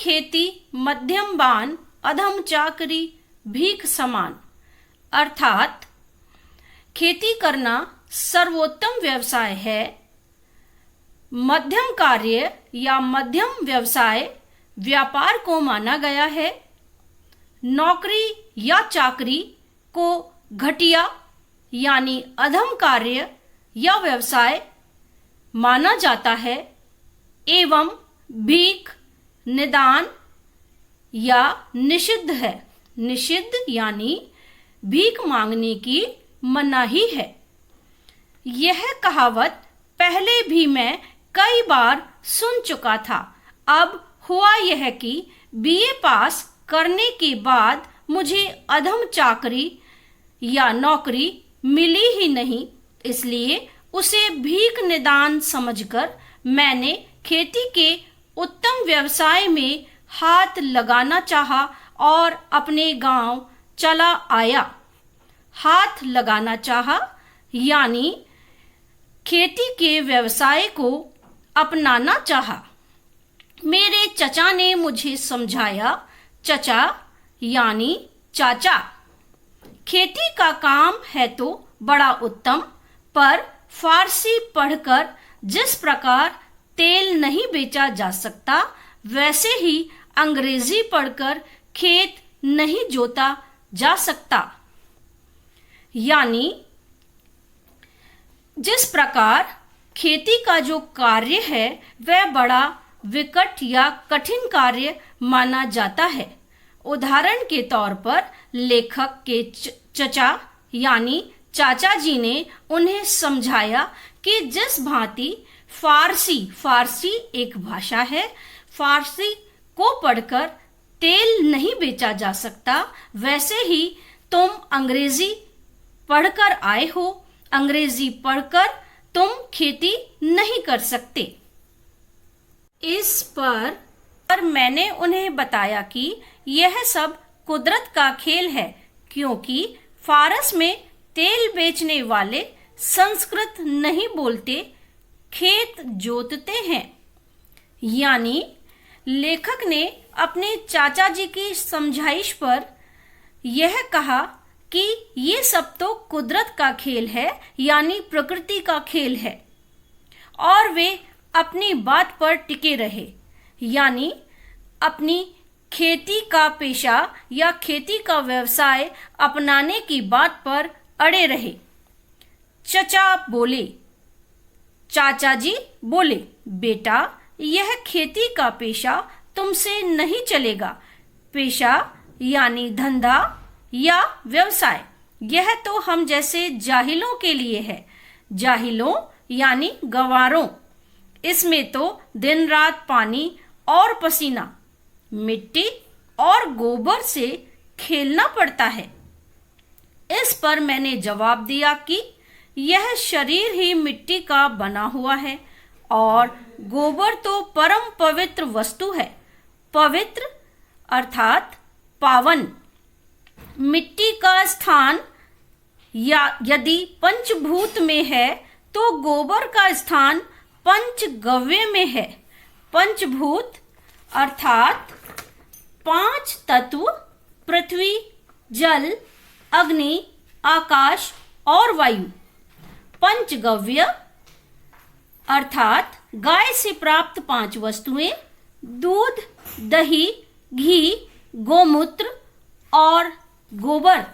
खेती मध्यम बान, अधम चाकरी भीख समान। अर्थात खेती करना सर्वोत्तम व्यवसाय है, मध्यम कार्य या मध्यम व्यवसाय व्यापार को माना गया है, नौकरी या चाकरी को घटिया यानी अधम कार्य या व्यवसाय माना जाता है, एवं भीख निदान या निषिद्ध है। निषिद्ध यानी भीख मांगने की मनाही है। यह कहावत पहले भी मैं कई बार सुन चुका था। अब हुआ यह कि बीए पास करने के बाद मुझे अधम चाकरी या नौकरी मिली ही नहीं, इसलिए उसे भीख निदान समझकर मैंने खेती के उत्तम व्यवसाय में हाथ लगाना चाहा और अपने गांव चला आया। हाथ लगाना चाहा यानी खेती के व्यवसाय को अपनाना चाहा। मेरे चचा ने मुझे समझाया। चचा यानी चाचा, खेती का काम है तो बड़ा उत्तम, पर फारसी पढ़कर जिस प्रकार तेल नहीं बेचा जा सकता, वैसे ही अंग्रेजी पढ़कर खेत नहीं जोता जा सकता। यानी जिस प्रकार खेती का जो कार्य है वह बड़ा विकट या कठिन कार्य माना जाता है। उदाहरण के तौर पर लेखक के चचा यानी चाचा जी ने उन्हें समझाया कि जिस भांति फारसी एक भाषा है, फारसी को पढ़कर तेल नहीं बेचा जा सकता, वैसे ही तुम अंग्रेजी पढ़कर आए हो, अंग्रेजी पढ़कर तुम खेती नहीं कर सकते। इस पर मैंने उन्हें बताया कि यह सब कुदरत का खेल है, क्योंकि फारस में तेल बेचने वाले संस्कृत नहीं बोलते, खेत जोतते हैं। यानी लेखक ने अपने चाचा जी की समझाइश पर यह कहा कि ये सब तो कुदरत का खेल है, यानी प्रकृति का खेल है, और वे अपनी बात पर टिके रहे, यानी अपनी खेती का पेशा या खेती का व्यवसाय अपनाने की बात पर अड़े रहे। चाचा जी बोले, बेटा यह खेती का पेशा तुमसे नहीं चलेगा। पेशा यानी धंधा या व्यवसाय, यह तो हम जैसे जाहिलों के लिए है। जाहिलों यानी गंवारों, इसमें तो दिन रात पानी और पसीना, मिट्टी और गोबर से खेलना पड़ता है। इस पर मैंने जवाब दिया कि यह शरीर ही मिट्टी का बना हुआ है और गोबर तो परम पवित्र वस्तु है। पवित्र अर्थात पावन। मिट्टी का स्थान या यदि पंचभूत में है तो गोबर का स्थान पंचगव्य में है। पंचभूत अर्थात 5 तत्व, पृथ्वी, जल, अग्नि, आकाश और वायु। पंचगव्य अर्थात गाय से प्राप्त 5 वस्तुएं, दूध, दही, घी, गोमूत्र और गोबर।